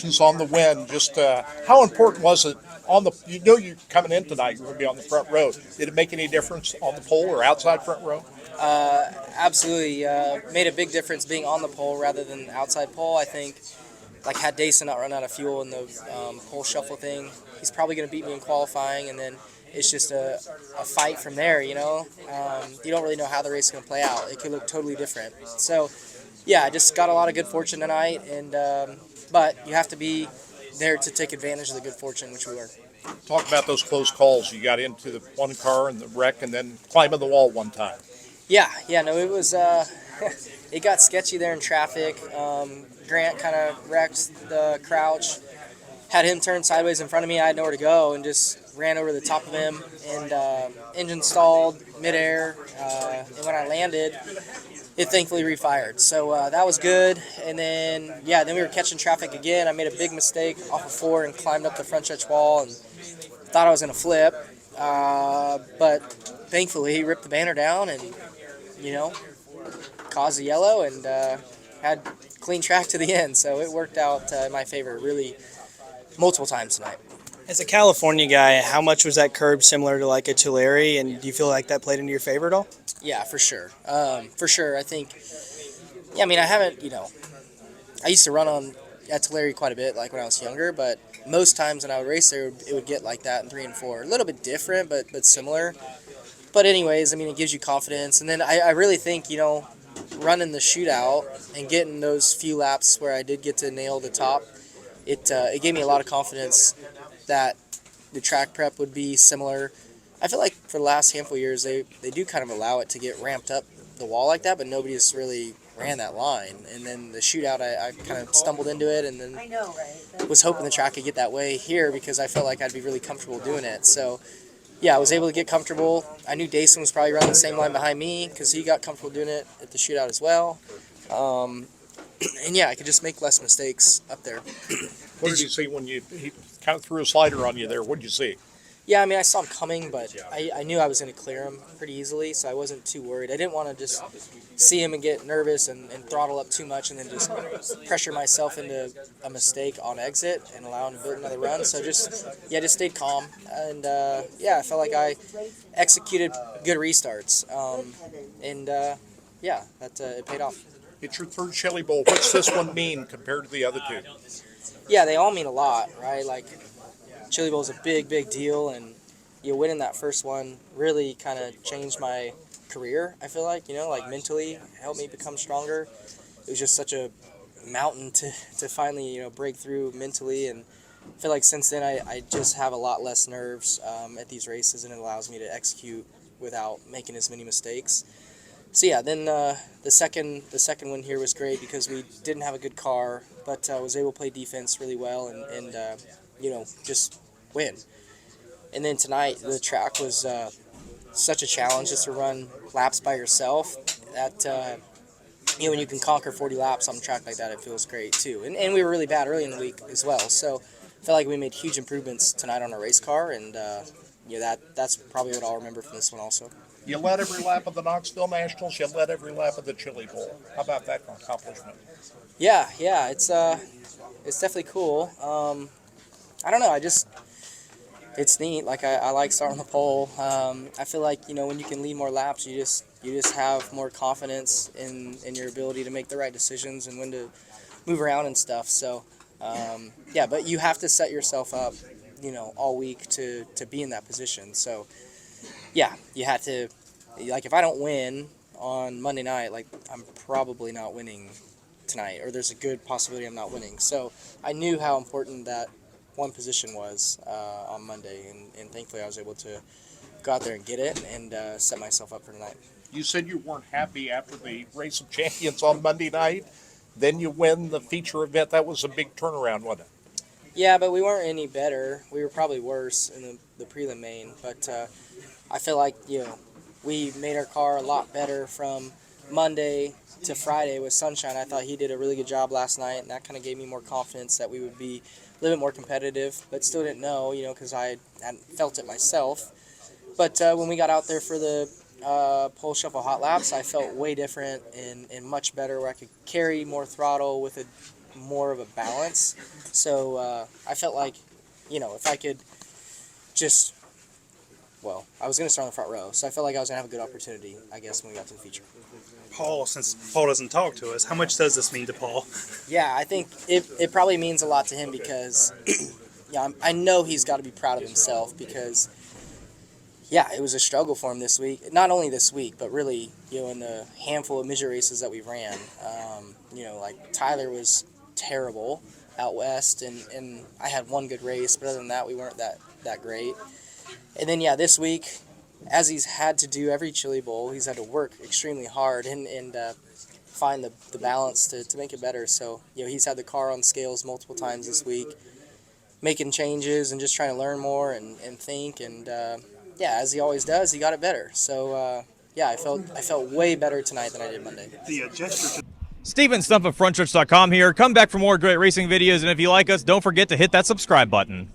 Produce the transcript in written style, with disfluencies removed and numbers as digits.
Congratulations on the win. Just how important was it on the? You know, you coming in tonight, you're going to be on the front row. Did it make any difference on the pole or outside front row? Absolutely. Made a big difference being on the pole rather than outside pole. I think, like, had Dason not run out of fuel in the pole shuffle thing, he's probably going to beat me in qualifying, and then it's just a fight from there, You don't really know how the race is going to play out. It could look totally different. So, yeah, I just got a lot of good fortune tonight, and but you have to be there to take advantage of the good fortune, which we were. Talk about those close calls. You got into the one car and the wreck, and then climbing the wall one time. Yeah, no, it was, it got sketchy there in traffic. Grant kind of wrecked the crouch, had him turn sideways in front of me. I had nowhere to go and just ran over the top of him, and engine stalled midair. And when I landed, it thankfully refired. So that was good. And then, then we were catching traffic again. I made a big mistake off of 4 and climbed up the Frontstretch wall and thought I was going to flip. But thankfully, he ripped the banner down and, caused a yellow and had clean track to the end. So it worked out in my favor really multiple times tonight. As a California guy, how much was that curb similar to like a Tulare, and do you feel like that played into your favor at all? Yeah, for sure. For sure. I think, I haven't, I used to run at Tulare quite a bit, like when I was younger, but most times when I would race there, it would get like that in 3 and 4. A little bit different, but similar. But anyways, it gives you confidence. And then I really think, running the shootout and getting those few laps where I did get to nail the top, it gave me a lot of confidence that the track prep would be similar. I feel like for the last handful of years, they do kind of allow it to get ramped up the wall like that, but nobody's really ran that line. And then the shootout, I kind of stumbled into it, and then was hoping the track could get that way here because I felt like I'd be really comfortable doing it. So, I was able to get comfortable. I knew Dason was probably running the same line behind me because he got comfortable doing it at the shootout as well. And I could just make less mistakes up there. What did you see when he kind of threw a slider on you there? What did you see? Yeah, I saw him coming, but I knew I was going to clear him pretty easily, so I wasn't too worried. I didn't want to just see him and get nervous and throttle up too much and then just pressure myself into a mistake on exit and allow him to build another run. So just stayed calm. And, I felt like I executed good restarts. It paid off. It's your third Chili Bowl. What's this one mean compared to the other two? Yeah, they all mean a lot, right? Like, Chili Bowl is a big, big deal, and winning that first one really kind of changed my career, I feel like, mentally helped me become stronger. It was just such a mountain to finally, break through mentally, and I feel like since then I just have a lot less nerves at these races, and it allows me to execute without making as many mistakes. So then the second win here was great because we didn't have a good car, but was able to play defense really well and just win. And then tonight the track was such a challenge just to run laps by yourself. That when you can conquer 40 laps on a track like that, it feels great too. And we were really bad early in the week as well, so I felt like we made huge improvements tonight on our race car, and that's probably what I'll remember from this one also. You led every lap of the Knoxville Nationals. You led every lap of the Chili Bowl. How about that accomplishment? Yeah, it's definitely cool. I don't know. It's neat. Like I like starting the pole. I feel like when you can lead more laps, you just have more confidence in your ability to make the right decisions and when to move around and stuff. So but you have to set yourself up, all week to be in that position. So. Yeah, you had to, like, if I don't win on Monday night, like, I'm probably not winning tonight, or there's a good possibility I'm not winning. So I knew how important that one position was on Monday, and thankfully I was able to go out there and get it and set myself up for tonight. You said you weren't happy after the Race of Champions on Monday night. Then you win the feature event. That was a big turnaround, wasn't it? Yeah, but we weren't any better. We were probably worse in the prelim main, but I feel like, we made our car a lot better from Monday to Friday with Sunshine. I thought he did a really good job last night, and that kind of gave me more confidence that we would be a little bit more competitive, but still didn't know, because I hadn't felt it myself. But when we got out there for the pole shuffle hot laps, I felt way different and much better, where I could carry more throttle with a more of a balance. So I felt like, you know, if I could just, well, I was going to start on the front row, so I felt like I was going to have a good opportunity, I guess, when we got to the feature. Paul, since Paul doesn't talk to us, how much does this mean to Paul? Yeah, I think it probably means a lot to him because, yeah, I know he's got to be proud of himself because, yeah, it was a struggle for him this week. Not only this week, but really, you know, in the handful of midget races that we ran. You know, like Tyler was terrible out west, and I had one good race, but other than that, we weren't that great. And then, yeah, this week, as he's had to do every Chili Bowl, he's had to work extremely hard and find the balance to make it better. So, you know, he's had the car on scales multiple times this week, making changes and just trying to learn more and think. And, yeah, as he always does, he got it better. So, yeah, I felt way better tonight than I did Monday. The gesture to Steven Stump of Frontstretch.com here. Come back for more great racing videos, and if you like us, don't forget to hit that subscribe button.